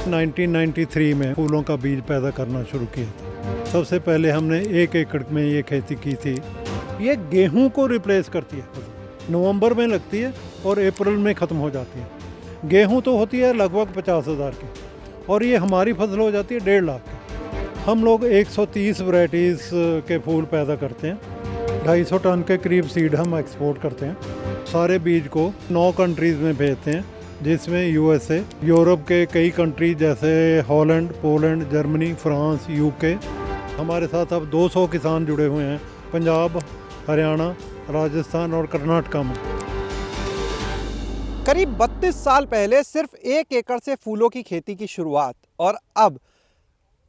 1993 में फूलों का बीज पैदा करना शुरू किया था। सबसे पहले हमने 1 एकड़ में ये खेती की थी। ये गेहूं को रिप्लेस करती है। नवंबर में लगती है और अप्रैल में ख़त्म हो जाती है। गेहूं तो होती है लगभग 50,000 की और ये हमारी फसल हो जाती है 1.5 लाख की। हम लोग 130 वैरायटीज़ के फूल पैदा करते हैं। 250 टन के करीब सीड हम एक्सपोर्ट करते हैं। सारे बीज को 9 कंट्रीज़ में भेजते हैं, जिसमें यूएसए, यूरोप के कई कंट्री जैसे Holland, Poland, Germany, France, UK. हमारे साथ अब 200 किसान जुड़े हुए हैं पंजाब, हरियाणा, राजस्थान और कर्नाटक में। करीब 32 साल पहले सिर्फ 1 एकड़ से फूलों की खेती की शुरुआत और अब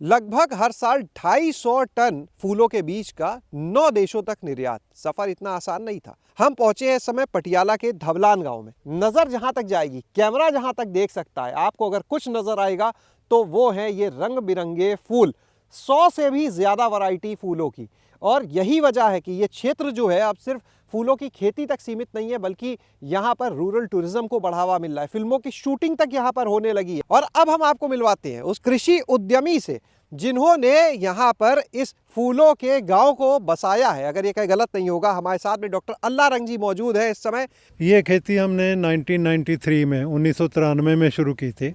लगभग हर साल 250 टन फूलों के बीज का 9 देशों तक निर्यात। सफर इतना आसान नहीं था। हम पहुंचे हैं इस समय पटियाला के धवलान गांव में। नजर जहां तक जाएगी, कैमरा जहां तक देख सकता है, आपको अगर कुछ नजर आएगा तो वो है ये रंग बिरंगे फूल। 100 से भी ज्यादा वैरायटी फूलों की। और यही वजह है कि ये क्षेत्र जो है अब सिर्फ फूलों की खेती तक सीमित नहीं है, बल्कि यहाँ पर रूरल टूरिज्म को बढ़ावा मिल रहा है। फिल्मों की शूटिंग तक यहाँ पर होने लगी है। और अब हम आपको मिलवाते हैं उस कृषि उद्यमी से जिन्होंने यहाँ पर इस फूलों के गांव को बसाया है। अगर ये कहीं गलत नहीं होगा, हमारे साथ में डॉक्टर अल्लाह रंग जी मौजूद है इस समय। ये खेती हमने 1993 में 1993 में शुरू की थी।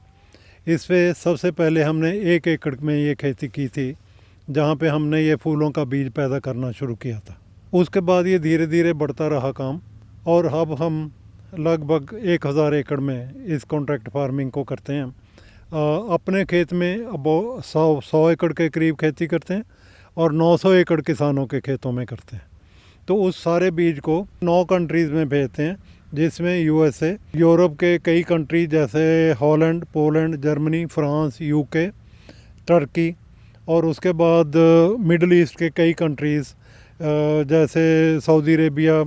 इस पे सबसे पहले हमने 1 एकड़ में ये खेती की थी, जहाँ पे हमने ये फूलों का बीज पैदा करना शुरू किया था। उसके बाद ये धीरे धीरे बढ़ता रहा काम और अब हम लगभग 1000 एकड़ में इस कॉन्ट्रैक्ट फार्मिंग को करते हैं। अपने खेत में अब 100 एकड़ के करीब खेती करते हैं और 900 एकड़ किसानों के खेतों में करते हैं। तो उस सारे बीज को 9 कंट्रीज़ में भेजते हैं, जिसमें यूएसए, यूरोप के कई कंट्री जैसे Holland, Poland, Germany, France, UK, Turkey और उसके बाद मिडल ईस्ट के कई कंट्रीज़ जैसे सऊदी अरेबिया,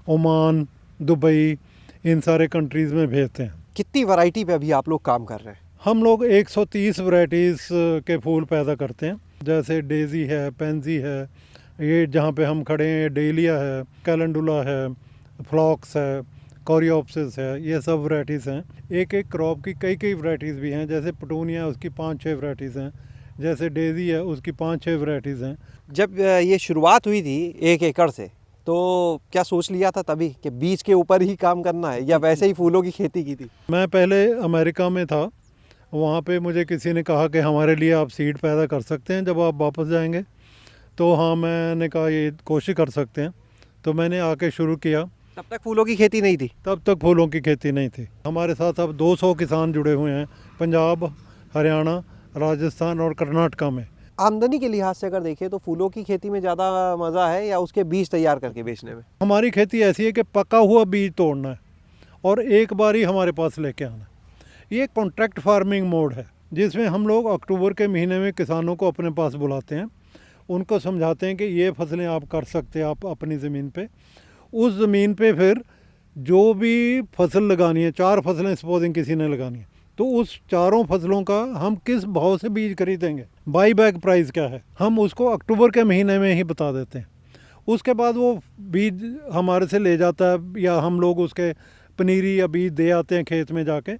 ओमान, दुबई, इन सारे कंट्रीज़ में भेजते हैं। कितनी वैरायटी पे अभी आप लोग काम कर रहे हैं? हम लोग 130 वैरायटीज़ के फूल पैदा करते हैं, जैसे डेजी है, पेंजी है, ये जहाँ पे हम खड़े हैं डेलिया है, कैलेंडुला है, फ्लॉक्स है, कोरियोप्सिस है, ये सब वैरायटीज़ हैं। एक एक क्रॉप की कई वैरायटीज़ भी हैं, जैसे पटूनिया उसकी 5-6 वैरायटीज़ हैं, जैसे डेजी है उसकी 5-6 वैरायटीज़ हैं। जब ये शुरुआत हुई थी 1 एकड़ से, तो क्या सोच लिया था तभी कि बीज के ऊपर ही काम करना है, या वैसे ही फूलों की खेती की थी? मैं पहले अमेरिका में था। वहाँ पे मुझे किसी ने कहा कि हमारे लिए आप सीड पैदा कर सकते हैं जब आप वापस जाएंगे। तो हाँ, मैंने कहा ये कोशिश कर सकते हैं। तो मैंने आके शुरू किया। तब तक फूलों की खेती नहीं थी? तब तक फूलों की खेती नहीं थी। हमारे साथ अब 200 किसान जुड़े हुए हैं पंजाब, हरियाणा, राजस्थान और कर्नाटक में। आमदनी के लिहाज से अगर देखें तो फूलों की खेती में ज़्यादा मज़ा है या उसके बीज तैयार करके बेचने में? हमारी खेती ऐसी है कि पका हुआ बीज तोड़ना है और एक बार ही हमारे पास लेके आना है। ये कॉन्ट्रैक्ट फार्मिंग मोड है, जिसमें हम लोग अक्टूबर के महीने में किसानों को अपने पास बुलाते हैं, उनको समझाते हैं कि ये फसलें आप कर सकते हैं आप अपनी ज़मीन पे। उस ज़मीन पे फिर जो भी फसल लगानी है, 4 फसलें सपोजिंग किसी ने लगानी है, तो उस 4 फसलों का हम किस भाव से बीज खरीदेंगे, बाई बैक प्राइस क्या है, हम उसको अक्टूबर के महीने में ही बता देते हैं। उसके बाद वो बीज हमारे से ले जाता है या हम लोग उसके पनीरी या बीज दे आते हैं खेत में जाके।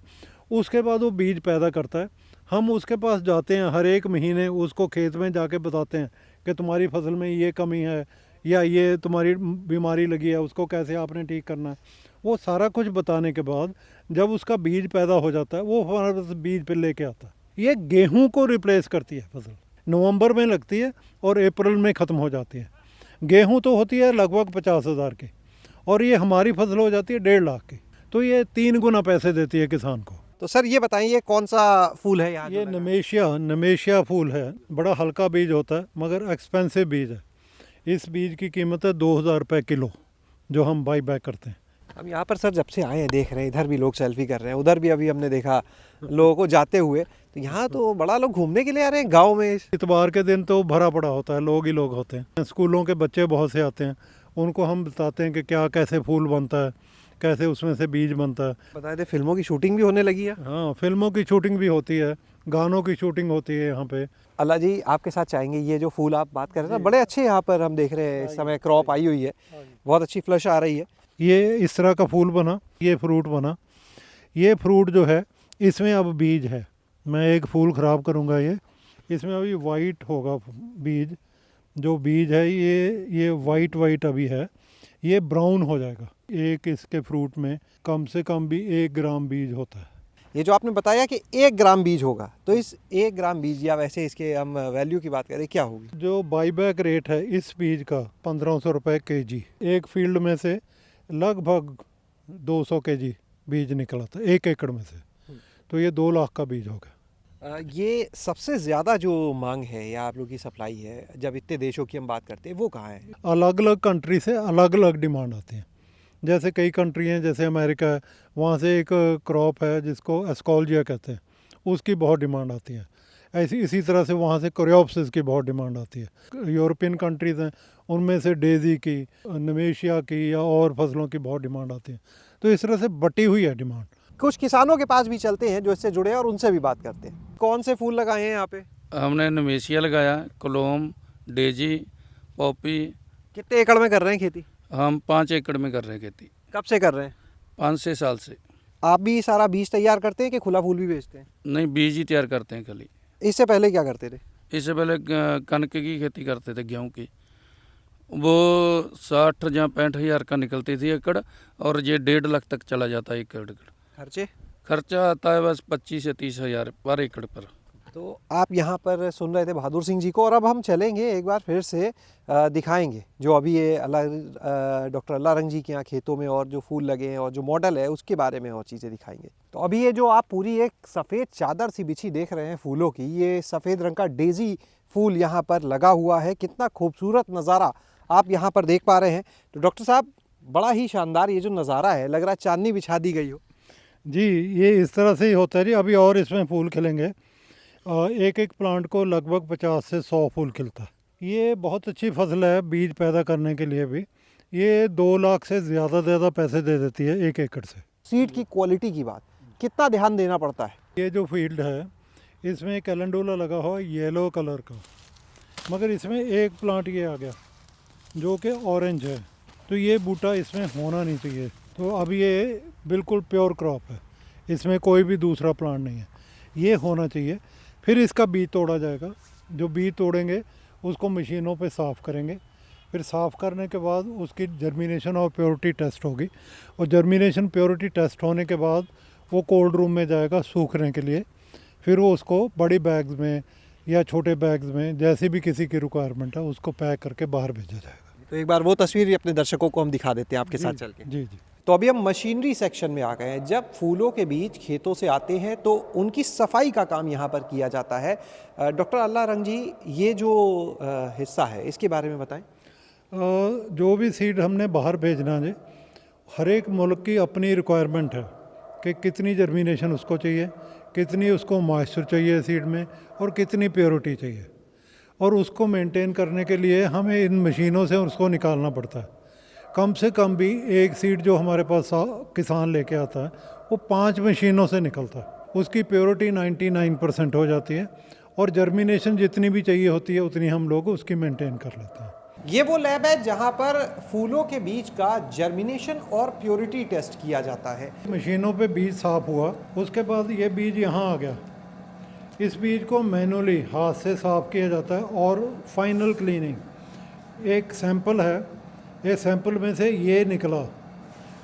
उसके बाद वो बीज पैदा करता है। हम उसके पास जाते हैं हर एक महीने, उसको खेत में जाके बताते हैं कि तुम्हारी फसल में ये कमी है या ये तुम्हारी बीमारी लगी है, उसको कैसे आपने ठीक करना है। वो सारा कुछ बताने के बाद जब उसका बीज पैदा हो जाता है, वो हमारे पास बीज पे लेके आता है। ये गेहूं को रिप्लेस करती है फसल। नवंबर में लगती है और अप्रैल में ख़त्म हो जाती है। गेहूं तो होती है लगभग 50,000 की और ये हमारी फसल हो जाती है 1.5 लाख की। तो ये 3 गुना पैसे देती है किसान को। तो सर ये बताइए कौन सा फूल है यहाँ? ये नमेशिया फूल है। बड़ा हल्का बीज होता है मगर एक्सपेंसिव बीज है। इस बीज की कीमत है 2000 रुपये किलो, जो हम बाई बैक करते हैं। हम यहाँ पर सर जब से आए हैं देख रहे हैं, इधर भी लोग सेल्फी कर रहे हैं, उधर भी अभी हमने देखा लोगों को जाते हुए। तो यहाँ तो बड़ा लोग घूमने के लिए आ रहे हैं गाँव में। इतवार के दिन तो भरा पड़ा होता है, लोग ही लोग होते हैं। स्कूलों के बच्चे बहुत से आते हैं, उनको हम बताते हैं कि क्या कैसे फूल बनता है, कैसे उसमें से बीज बनता है। बताए थे फिल्मों की शूटिंग भी होने लगी है? हाँ, फिल्मों की शूटिंग भी होती है, गानों की शूटिंग होती है यहाँ पे। अल्लाह जी आपके साथ चाहेंगे, ये जो फूल आप बात कर रहे हैं ना, बड़े अच्छे यहाँ पर हम देख रहे हैं इस समय क्रॉप आई हुई है, बहुत अच्छी फ्लश आ रही है। ये इस तरह का फूल बना, ये फ्रूट बना। ये फ्रूट जो है इसमें अब बीज है, मैं एक फूल ख़राब करूँगा ये, इसमें अभी वाइट होगा बीज, जो बीज है ये वाइट अभी है, ये ब्राउन हो जाएगा। एक इसके फ्रूट में कम से कम भी 1 ग्राम बीज होता है। ये जो आपने बताया कि 1 ग्राम बीज होगा, तो इस 1 ग्राम बीज या वैसे इसके हम वैल्यू की बात करें क्या होगी? जो बाईबैक रेट है इस बीज का 1500 रुपये केजी। एक फील्ड में से लगभग 200 केजी बीज निकला था 1 एकड़ में से, तो ये 2 लाख का बीज होगा। ये सबसे ज़्यादा जो मांग है या आप लोग की सप्लाई है, जब इतने देशों की हम बात करते हैं, वो कहाँ है? अलग अलग कंट्री से अलग अलग डिमांड आती है। जैसे कई कंट्री हैं, जैसे अमेरिका है, वहाँ से एक क्रॉप है जिसको एस्कोल्जिया कहते हैं, उसकी बहुत डिमांड आती है। इसी तरह से वहाँ से कोरियोप्सिस की बहुत डिमांड आती है। यूरोपियन कंट्रीज़ हैं, उनमें से डेजी की, नमेशिया की या और फसलों की बहुत डिमांड आती है। तो इस तरह से बटी हुई है डिमांड। कुछ किसानों के पास भी चलते हैं जो इससे जुड़े हैं और उनसे भी बात करते हैं। कौन से फूल लगाए हैं यहाँ पे? हमने नमेशिया लगाया, कलोम, डेजी, पॉपी। कितने एकड़ में कर रहे हैं खेती? हम 5 एकड़ में कर रहे हैं खेती, कब से कर रहे हैं? 5-6 साल से। आप भी सारा बीज तैयार करते हैं कि खुला फूल भी बेचते हैं? नहीं, बीज ही तैयार करते हैं खाली। इससे पहले क्या करते थे? इससे पहले कनक की खेती करते थे, गेहूं की। वो 60 या 65 हज़ार का निकलती थी एकड़, और ये 1.5 लाख तक चला जाता है एकड़। खर्चे? खर्चा आता है बस 25 से 30 हज़ार पर एकड़ पर। तो आप यहाँ पर सुन रहे थे बहादुर सिंह जी को, और अब हम चलेंगे एक बार फिर से दिखाएंगे जो अभी ये डॉक्टर अल्लाह रंग जी के यहाँ खेतों में और जो फूल लगे हैं और जो मॉडल है उसके बारे में और चीज़ें दिखाएंगे। तो अभी ये जो आप पूरी एक सफ़ेद चादर सी बिछी देख रहे हैं फूलों की, ये सफ़ेद रंग का डेजी फूल यहाँ पर लगा हुआ है। कितना खूबसूरत नज़ारा आप यहाँ पर देख पा रहे हैं। तो डॉक्टर साहब, बड़ा ही शानदार ये जो नज़ारा है, लग रहा है चांदनी बिछा दी गई हो। जी, ये इस तरह से ही होता है जी। अभी और इसमें फूल खिलेंगे। एक एक प्लांट को लगभग 50 से 100 फूल खिलता है। ये बहुत अच्छी फसल है बीज पैदा करने के लिए भी। ये 2 लाख से ज़्यादा पैसे दे देती है 1 एकड़ से। सीड की क्वालिटी की बात, कितना ध्यान देना पड़ता है? ये जो फील्ड है इसमें कैलेंडुला लगा हुआ है येलो कलर का, मगर इसमें एक प्लांट ये आ गया जो कि ऑरेंज है, तो ये बूटा इसमें होना नहीं चाहिए। तो अब ये बिल्कुल प्योर क्रॉप है, इसमें कोई भी दूसरा प्लांट नहीं है, ये होना चाहिए। फिर इसका बीज तोड़ा जाएगा। जो बीज तोड़ेंगे उसको मशीनों पे साफ़ करेंगे। फिर साफ़ करने के बाद उसकी जर्मिनेशन और प्योरिटी टेस्ट होगी, और जर्मिनेशन प्योरिटी टेस्ट होने के बाद वो कोल्ड रूम में जाएगा सूखने के लिए। फिर वो उसको बड़ी बैग्स में या छोटे बैग्स में, जैसी भी किसी की रिक्वायरमेंट है, उसको पैक करके बाहर भेजा जाएगा। तो एक बार वो तस्वीर अपने दर्शकों को हम दिखा देते हैं आपके साथ चल के। जी जी। तो अभी हम मशीनरी सेक्शन में आ गए हैं। जब फूलों के बीज खेतों से आते हैं तो उनकी सफाई का काम यहाँ पर किया जाता है। डॉक्टर अल्लाह रंग जी, ये जो हिस्सा है इसके बारे में बताएं। जो भी सीड हमने बाहर भेजना है, हर एक मुल्क की अपनी रिक्वायरमेंट है कि कितनी जर्मिनेशन उसको चाहिए, कितनी उसको मॉइस्चर चाहिए सीड में, और कितनी प्योरिटी चाहिए। और उसको मेंटेन करने के लिए हमें इन मशीनों से उसको निकालना पड़ता है। कम से कम भी एक सीड जो हमारे पास किसान लेके आता है वो 5 मशीनों से निकलता है। उसकी प्योरिटी 99% हो जाती है, और जर्मिनेशन जितनी भी चाहिए होती है उतनी हम लोग उसकी मेंटेन कर लेते हैं। ये वो लैब है जहाँ पर फूलों के बीज का जर्मिनेशन और प्योरिटी टेस्ट किया जाता है। मशीनों पे बीज साफ हुआ, उसके बाद ये बीज यहाँ आ गया। इस बीज को मैनुअली हाथ से साफ किया जाता है, और फाइनल क्लीनिंग। एक सैंपल है, ये सैंपल में से ये निकला,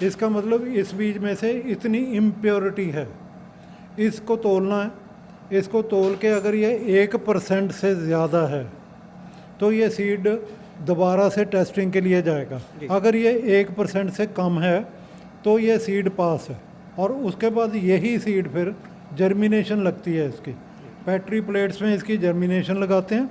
इसका मतलब इस बीज में से इतनी इम्प्योरिटी है, इसको तोलना है। इसको तोल के अगर ये 1% से ज़्यादा है तो ये सीड दोबारा से टेस्टिंग के लिए जाएगा। अगर ये 1% से कम है तो ये सीड पास है, और उसके बाद यही सीड फिर जर्मिनेशन लगती है इसकी। बैटरी प्लेट्स में इसकी जर्मिनेशन लगाते हैं,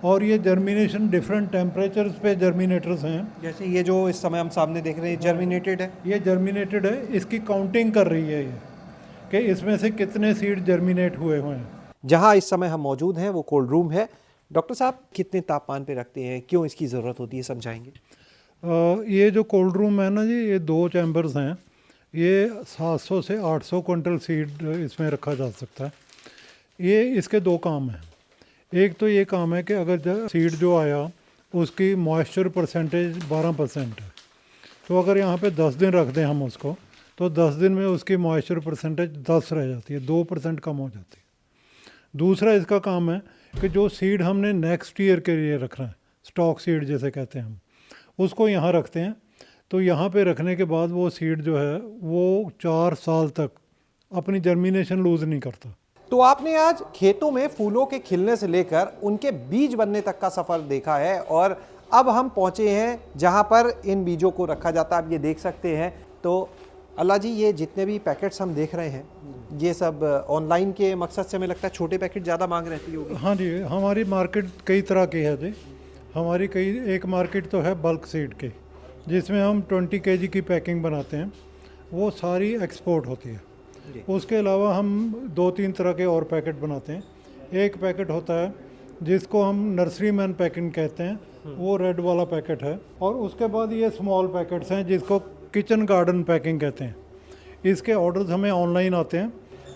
और ये जर्मिनेशन डिफरेंट टेम्परेचर्स पे जर्मिनेटर्स हैं। जैसे ये जो इस समय हम सामने देख रहे हैं जर्मिनेटेड है। ये जर्मिनेटेड है, इसकी काउंटिंग कर रही है ये कि इसमें से कितने सीड जर्मिनेट हुए हैं। जहाँ इस समय हम मौजूद हैं वो कोल्ड रूम है। डॉक्टर साहब, कितने तापमान पे रखते हैं, क्यों इसकी ज़रूरत होती है, समझाएंगे? ये जो कोल्ड रूम है ना जी, ये 2 चैम्बर्स हैं। ये 700 से 800 क्विंटल सीड इसमें रखा जा सकता है। ये इसके 2 काम हैं। एक तो ये काम है कि अगर सीड जो आया उसकी मॉइस्चर परसेंटेज 12% है, तो अगर यहाँ पे 10 दिन रख दें हम उसको, तो 10 दिन में उसकी मॉइस्चर परसेंटेज 10 रह जाती है, 2% कम हो जाती है। दूसरा इसका काम है कि जो सीड हमने नेक्स्ट ईयर के लिए रखना है, स्टॉक सीड जैसे कहते हैं हम, उसको यहाँ रखते हैं। तो यहाँ पे रखने के बाद वो सीड जो है वो 4 साल तक अपनी जर्मिनेशन लूज़ नहीं करता। तो आपने आज खेतों में फूलों के खिलने से लेकर उनके बीज बनने तक का सफर देखा है और अब हम पहुंचे हैं जहां पर इन बीजों को रखा जाता है। आप ये देख सकते हैं। तो अल्लाह जी, ये जितने भी पैकेट्स हम देख रहे हैं ये सब ऑनलाइन के मकसद से हमें लगता है छोटे पैकेट ज़्यादा मांग रहती होगी। हाँ जी, हमारी मार्केट कई तरह की है जी। हमारी एक मार्केट तो है बल्क सीड की, जिसमें हम 20 kg की पैकिंग बनाते हैं, वो सारी एक्सपोर्ट होती है। उसके अलावा हम 2-3 तरह के और पैकेट बनाते हैं। एक पैकेट होता है जिसको हम नर्सरी मैन पैकिंग कहते हैं, वो रेड वाला पैकेट है। और उसके बाद ये स्मॉल पैकेट्स हैं जिसको किचन गार्डन पैकिंग कहते हैं। इसके ऑर्डर्स हमें ऑनलाइन आते हैं।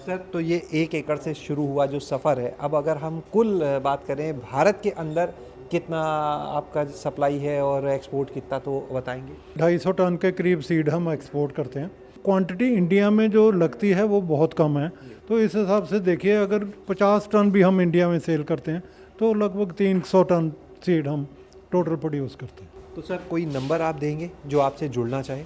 सर, तो ये 1 एकड़ से शुरू हुआ जो सफ़र है, अब अगर हम कुल बात करें भारत के अंदर कितना आपका सप्लाई है और एक्सपोर्ट कितना, तो बताएंगे। 250 टन के करीब सीड हम एक्सपोर्ट करते हैं। क्वांटिटी इंडिया में जो लगती है वो बहुत कम है, तो इस हिसाब से देखिए अगर 50 टन भी हम इंडिया में सेल करते हैं तो लगभग 300 टन सीड हम टोटल प्रोड्यूस करते हैं। तो सर, कोई नंबर आप देंगे जो आपसे जुड़ना चाहे?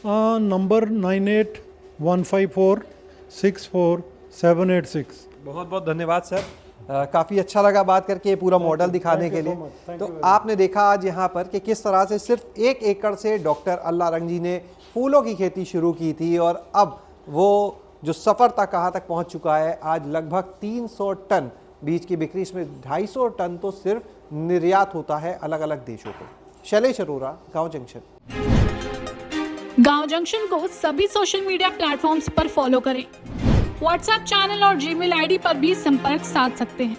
नंबर 9815464786। बहुत बहुत धन्यवाद सर। काफ़ी अच्छा लगा बात करके, ये पूरा मॉडल दिखाने के लिए। तो आपने देखा आज यहाँ पर कि किस तरह से सिर्फ 1 एकड़ से डॉक्टर अल्लाह रंग जी ने फूलों की खेती शुरू की थी और अब वो जो सफ़र था कहाँ तक पहुँच चुका है। आज लगभग 300 टन बीज की बिक्री, इसमें 250 टन तो सिर्फ निर्यात होता है अलग अलग देशों को। शैलेश अरोरा, गाँव जंक्शन। गाँव जंक्शन को सभी सोशल मीडिया प्लेटफॉर्म्स पर फॉलो करें। व्हाट्सएप चैनल और जीमेल आईडी पर भी संपर्क साध सकते हैं।